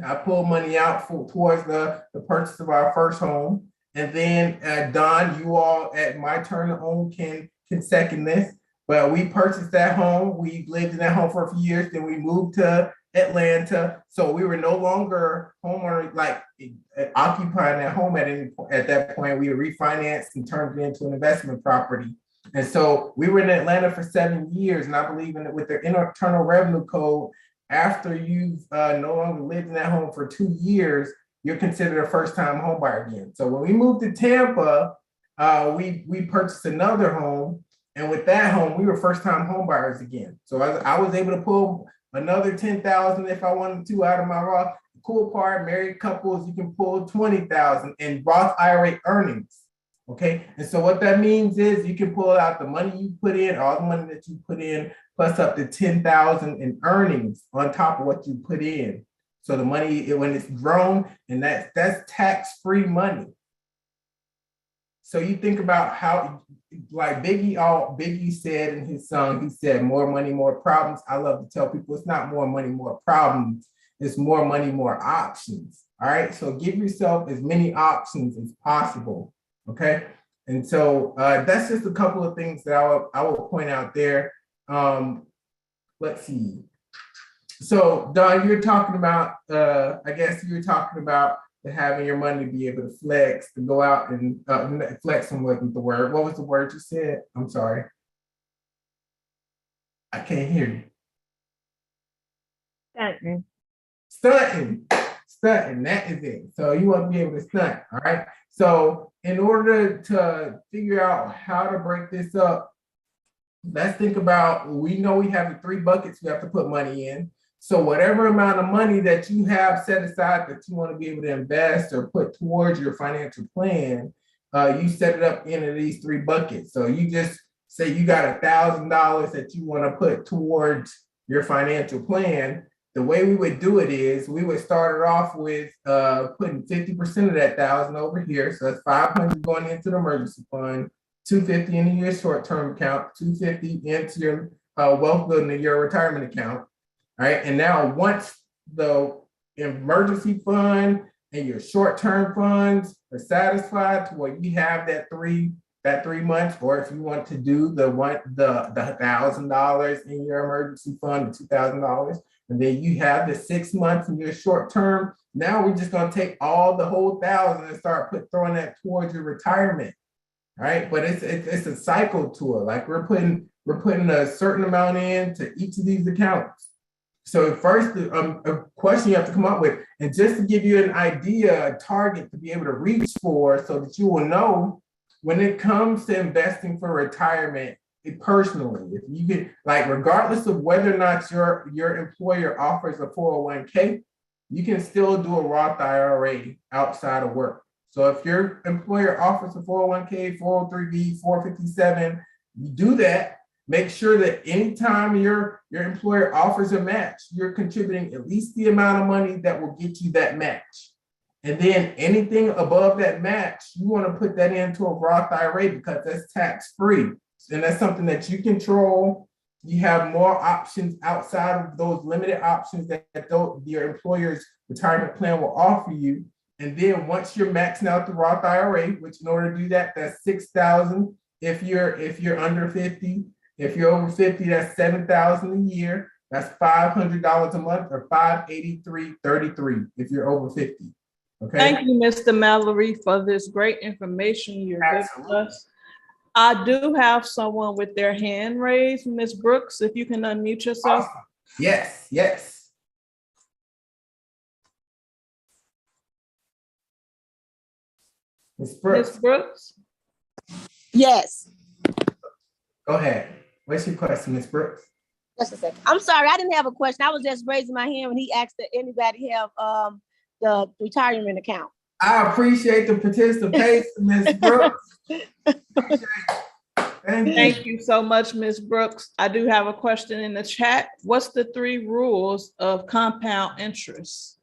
I pulled money out towards the purchase of our first home. And then Don, you all at My Turn to Own can second this. But we purchased that home. We lived in that home for a few years. Then we moved to Atlanta. So we were no longer homeowners, like occupying that home at that point. We refinanced and turned it into an investment property. And so we were in Atlanta for 7 years. And I believe in it with the Internal Revenue Code, after you've no longer lived in that home for 2 years, you're considered a first-time home buyer again. So when we moved to Tampa, we purchased another home. And with that home, we were first-time home buyers again. So I was able to pull another $10,000 if I wanted to out of my Roth. The cool part, married couples, you can pull $20,000 in Roth IRA earnings. Okay, and so what that means is you can pull out the money you put in, all the money that you put in, plus up to $10,000 in earnings on top of what you put in. So the money, when it's grown, and that's tax-free money. So you think about how, like Biggie said in his song, he said, more money, more problems. I love to tell people it's not more money, more problems. It's more money, more options. All right, so give yourself as many options as possible. Okay, and so that's just a couple of things that I will point out there. Let's see. So Don, you're talking about, I guess you were talking about having your money be able to flex, to go out and flex wasn't the word. What was the word you said? I'm sorry. I can't hear you. Stunting. Stunting, that is it. So you want to be able to stunt, all right? So in order to figure out how to break this up, let's think about, we know we have the 3 buckets we have to put money in. So whatever amount of money that you have set aside that you want to be able to invest or put towards your financial plan, you set it up into these 3 buckets. So you just say you got $1,000 that you want to put towards your financial plan. The way we would do it is we would start it off with putting 50% of that 1,000 over here. So that's 500 going into the emergency fund, 250 into your short-term account, 250 into your wealth building, your retirement account. All right. And now once the emergency fund and your short-term funds are satisfied to where you have that 3 months, or if you want to do the $1,000 in your emergency fund, the $2,000, and then you have the 6 months in your short term. Now we're just going to take the whole 1,000 and start throwing that towards your retirement. right? But it's a cycle to it. Like we're putting a certain amount into each of these accounts. So first, a question you have to come up with, and just to give you an idea, a target to be able to reach for, so that you will know when it comes to investing for retirement, personally, if you get, like, regardless of whether or not your employer offers a 401k, you can still do a Roth IRA outside of work. So if your employer offers a 401k, 403b, 457, you do that. Make sure that anytime your employer offers a match, you're contributing at least the amount of money that will get you that match. And then anything above that match, you want to put that into a Roth IRA because that's tax-free. And that's something that you control. You have more options outside of those limited options that your employer's retirement plan will offer you. And then once you're maxing out the Roth IRA, which in order to do that, that's $6,000 if you're under 50. If you're over 50, that's $7,000 a year. That's $500 a month, or $583.33 if you're over 50. Okay. Thank you, Mr. Mallory, for this great information you're giving us. I do have someone with their hand raised. Ms. Brooks, if you can unmute yourself. Awesome. Yes, yes. Ms. Brooks. Ms. Brooks? Yes. Go ahead. What's your question, Ms. Brooks? Just a second. I'm sorry, I didn't have a question. I was just raising my hand when he asked that anybody have the retirement account. I appreciate the participation, Ms. Brooks. Thank you so much, Ms. Brooks. I do have a question in the chat. What's the 3 rules of compound interest?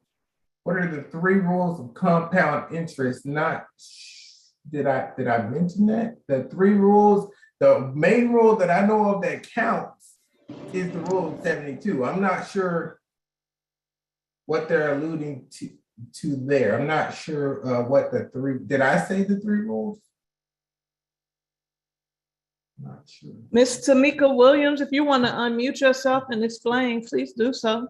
What are the 3 rules of compound interest? Did I mention that? The 3 rules, the main rule that I know of that counts is the rule of 72. I'm not sure what they're alluding to there. I'm not sure what the 3, did I say the 3 rules? Not sure. Ms. Tamika Williams, if you want to unmute yourself and explain, please do so.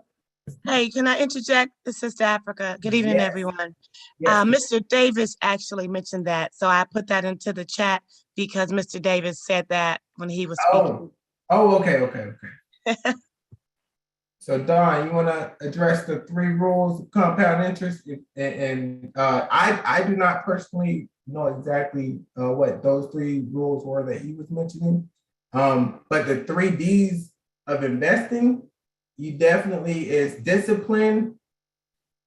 Hey, can I interject? This is Sister Africa. Good evening, Yes. everyone. Yes. Mr. Davis actually mentioned that, so I put that into the chat because Mr. Davis said that when he was speaking. Okay. So Don, you want to address the 3 rules of compound interest? And I do not personally know exactly what those 3 rules were that he was mentioning. But the 3 Ds of investing, you definitely is discipline,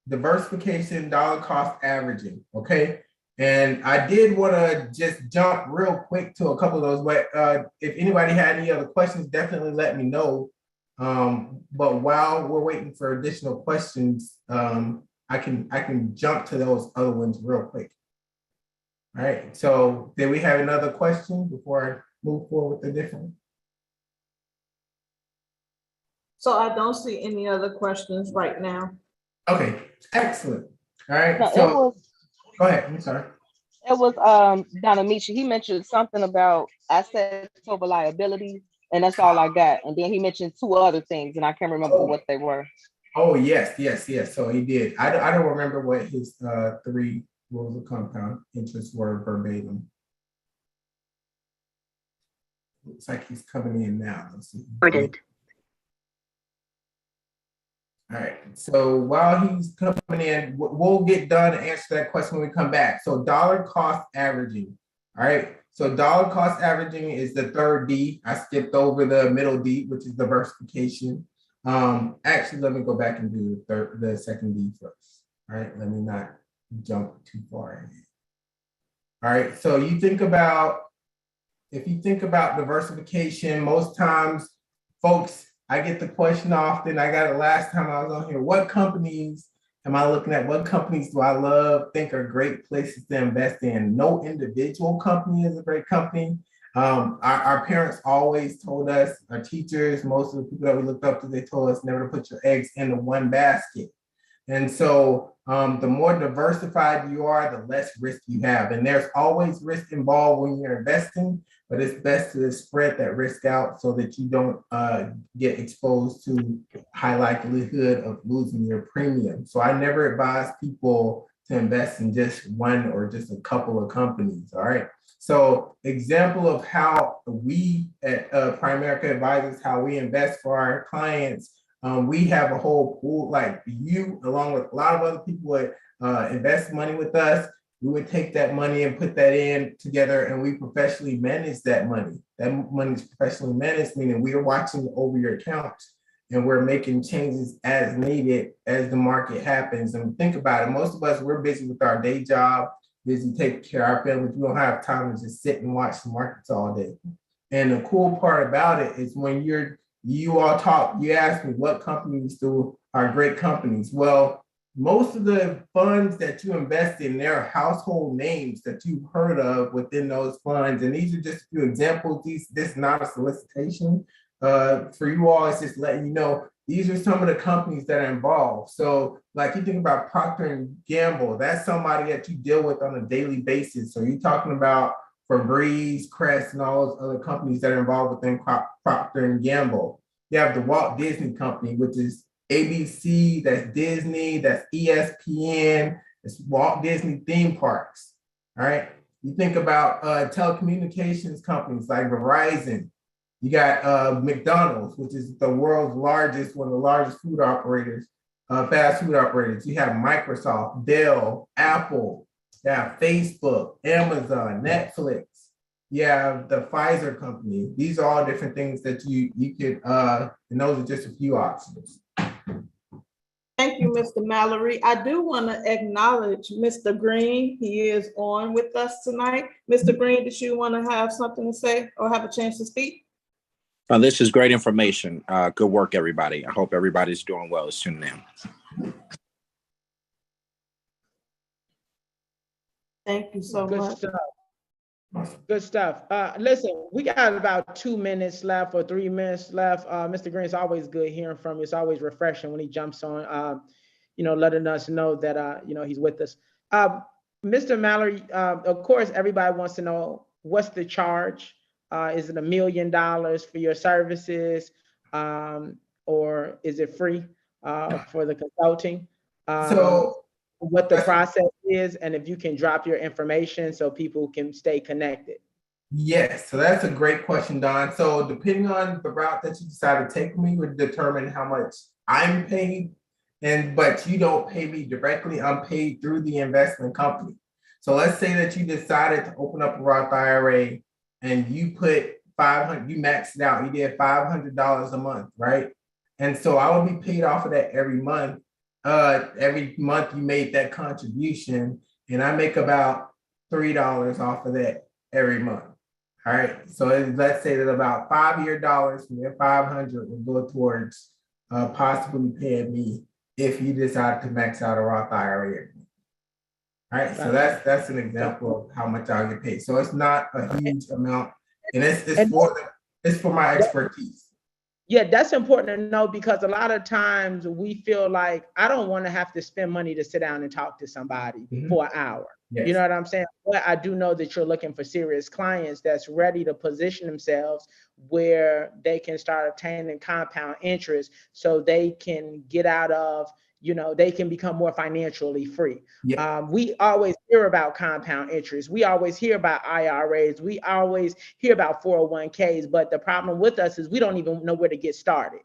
diversification, dollar cost averaging. Okay. And I did want to just jump real quick to a couple of those, but if anybody had any other questions, definitely let me know. But while we're waiting for additional questions, I can jump to those other ones real quick. All right. So did we have another question before I move forward with the different? So I don't see any other questions right now. Okay, excellent. All right. So Go ahead. I'm sorry. it was Don Amici. He mentioned something about assets over liabilities, and that's all I got. And then he mentioned 2 other things, and I can't remember what they were. Oh, yes. So he did. I don't remember what his 3 rules of compound interest were verbatim. Looks like he's coming in now. Let's see. All right, so while he's coming in, we'll get done and answer that question when we come back. So dollar cost averaging, all right? So dollar cost averaging is the 3rd D. I skipped over the middle D, which is diversification. Actually, let me go back and do the 2nd D first. All right, let me not jump too far ahead. All right, so if you think about diversification, most times, folks, I get the question often. I got it last time I was on here. What companies am I looking at? What companies do I love, think are great places to invest in? No individual company is a great company. Our parents always told us, our teachers, most of the people that we looked up to, they told us never to put your eggs into one basket. And so the more diversified you are, the less risk you have. And there's always risk involved when you're investing, but it's best to spread that risk out so that you don't get exposed to high likelihood of losing your premium. So I never advise people to to invest in just one or just a couple of companies. All right. So example of how we at Primerica Advisors, how we invest for our clients. We have a whole pool, like you, along with a lot of other people that invest money with us. We would take that money and put that in together, and we professionally manage that money. That money is professionally managed, meaning we are watching over your account and we're making changes as needed as the market happens. And think about it, most of us, we're busy with our day job, busy taking care of our families. We don't have time to just sit and watch the markets all day. And the cool part about it is when you all talk, you ask me what companies are great companies. Well, most of the funds that you invest in, there are household names that you've heard of within those funds. And these are just a few examples. This is not a solicitation. For you all, it's just letting you know, these are some of the companies that are involved. So like you think about Procter and Gamble, that's somebody that you deal with on a daily basis. So you're talking about Febreze, Crest, and all those other companies that are involved within Procter and Gamble. You have the Walt Disney Company, which is ABC, that's Disney, that's ESPN, it's Walt Disney theme parks. All right. You think about telecommunications companies like Verizon. You got McDonald's, which is the world's largest, one of the largest food operators, fast food operators. You have Microsoft, Dell, Apple, you have Facebook, Amazon, Netflix. You have the Pfizer company. These are all different things that you could, and those are just a few options. Thank you, Mr. Mallory. I do want to acknowledge Mr. Green. He is on with us tonight. Mr. Green, did you want to have something to say or have a chance to speak? This is great information. Good work, everybody. I hope everybody's doing well. It's tuning in. Thank you so much. Good stuff. Listen, we got about 2 minutes left or 3 minutes left. Mr. Green, it's always good hearing from you. It's always refreshing when he jumps on, letting us know that, he's with us. Mr. Mallory, of course, everybody wants to know what's the charge? Is it $1 million for your services, or is it free for the consulting? What the process is, and if you can drop your information so people can stay connected. Yes, so that's a great question, Don. So depending on the route that you decide to take with me would determine how much I'm paid, but you don't pay me directly, I'm paid through the investment company. So let's say that you decided to open up a Roth IRA and you put $500, you maxed it out, you did $500 a month, right? And so I will be paid off of that every month. Every month you made that contribution, and I make about $3 off of that every month. All right. So let's say that about $5 of your dollars from your 500 will go towards possibly paying me if you decide to max out a Roth IRA. All right. So that's an example of how much I'll get paid. So it's not a huge amount, and it's for my expertise. Yeah, that's important to know, because a lot of times we feel like I don't want to have to spend money to sit down and talk to somebody for an hour. Yes. You know what I'm saying? But I do know that you're looking for serious clients that's ready to position themselves where they can start obtaining compound interest so they can get out of, they can become more financially free. Yeah. We always hear about compound interest. We always hear about IRAs. We always hear about 401ks, but the problem with us is we don't even know where to get started.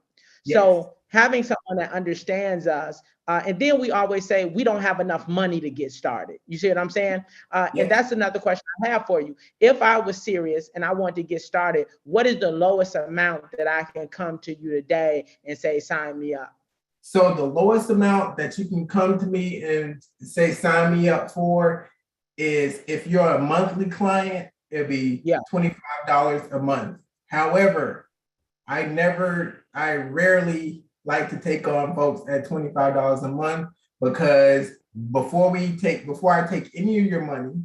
Yes. So having someone that understands us, and then we always say we don't have enough money to get started. You see what I'm saying? Yes. And that's another question I have for you. If I was serious and I want to get started, what is the lowest amount that I can come to you today and say, sign me up? So the lowest amount that you can come to me and say, sign me up for is, if you're a monthly client, it'll be $25 a month. However, I rarely like to take on folks at $25 a month, because before I take any of your money,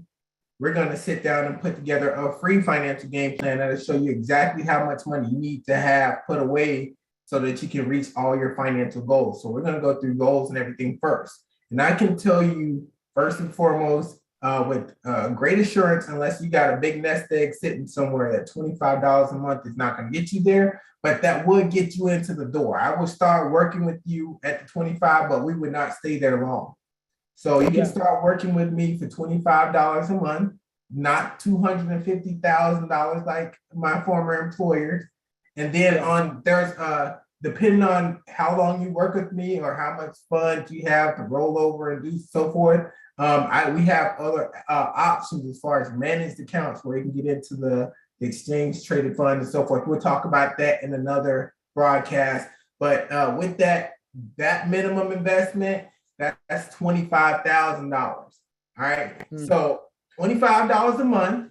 we're going to sit down and put together a free financial game plan that'll show you exactly how much money you need to have put away so that you can reach all your financial goals. So we're going to go through goals and everything first. And I can tell you, first and foremost, with great assurance, unless you got a big nest egg sitting somewhere, that $25 a month is not going to get you there, but that would get you into the door. I will start working with you at the 25, but we would not stay there long. So you can Yeah. start working with me for $25 a month, not $250,000 like my former employers. And then there's depending on how long you work with me or how much funds you have to roll over and do so forth. We have other options as far as managed accounts where you can get into the exchange traded fund and so forth. We'll talk about that in another broadcast. But with that minimum investment, that's $25,000. All right. So $25 a month,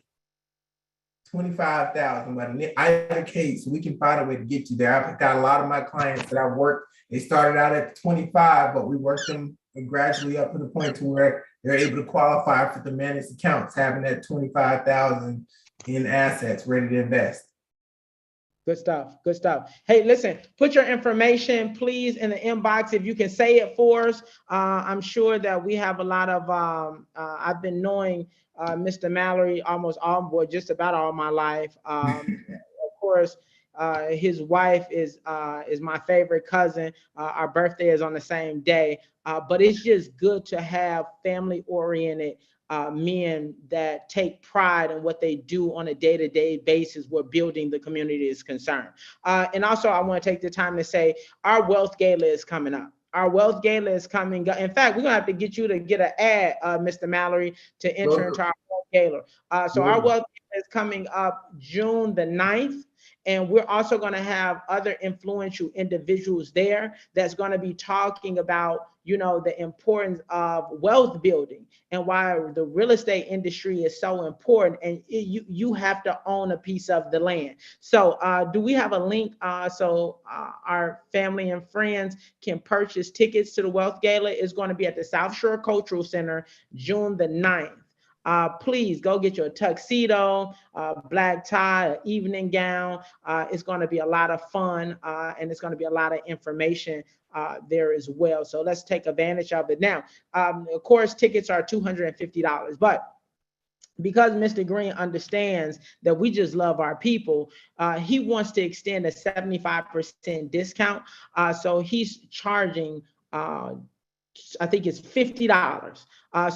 25,000. But in either case, we can find a way to get you there. I've got a lot of my clients that I've worked, they started out at 25, but we worked them gradually up to the point to where they're able to qualify for the managed accounts, having that 25,000 in assets ready to invest. Good stuff. Good stuff. Hey, listen, put your information, please, in the inbox. If you can say it for us, I'm sure that we have a lot of, I've been knowing Mr. Mallory almost just about all my life. Of course, his wife is my favorite cousin. Our birthday is on the same day, but it's just good to have family-oriented men that take pride in what they do on a day-to-day basis where building the community is concerned. And also, I want to take the time to say our Wealth Gala is coming up. Our Wealth Gala is coming. In fact, we're going to have to get you to get an ad, Mr. Mallory, to enter into our Wealth Gala. So our Wealth Gala is coming up June the 9th. And we're also going to have other influential individuals there that's going to be talking about, you know, the importance of wealth building and why the real estate industry is so important. And you have to own a piece of the land. So do we have a link so our family and friends can purchase tickets to the Wealth Gala? It's going to be at the South Shore Cultural Center, June the 9th. Please go get your tuxedo, black tie, evening gown. It's going to be a lot of fun and it's going to be a lot of information there as well. So let's take advantage of it. Now, of course, tickets are $250, but because Mr. Green understands that we just love our people, he wants to extend a 75% discount. So he's charging I think it's $50.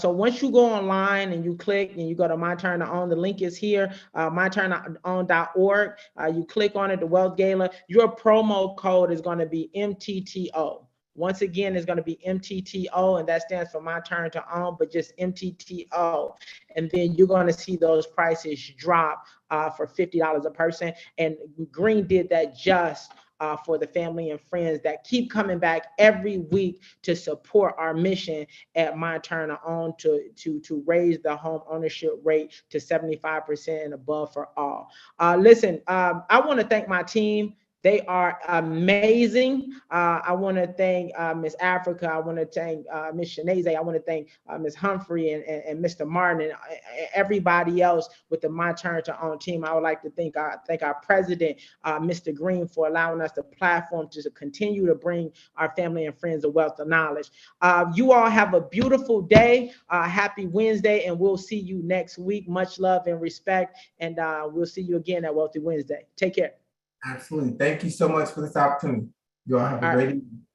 So once you go online and you click and you go to My Turn to Own, the link is here, myturnown.org. You click on it, the Wealth Gala. Your promo code is going to be MTTO. Once again, it's going to be MTTO, and that stands for My Turn to Own, but just MTTO. And then you're going to see those prices drop for $50 a person. And Green did that just for the family and friends that keep coming back every week to support our mission at My Turn to Own to raise the home ownership rate to 75% and above for all. Listen, I want to thank my team. They are amazing. I want to thank Miss Africa. I want to thank Miss Shanaze. I want to thank Miss Humphrey and Mr. Martin and everybody else with the My Turn to Own team. I would like to thank our president, Mr. Green, for allowing us the platform to continue to bring our family and friends a wealth of knowledge. You all have a beautiful day. Happy Wednesday, and we'll see you next week. Much love and respect, and we'll see you again at Wealthy Wednesday. Take care. Absolutely. Thank you so much for this opportunity. You all have a great evening.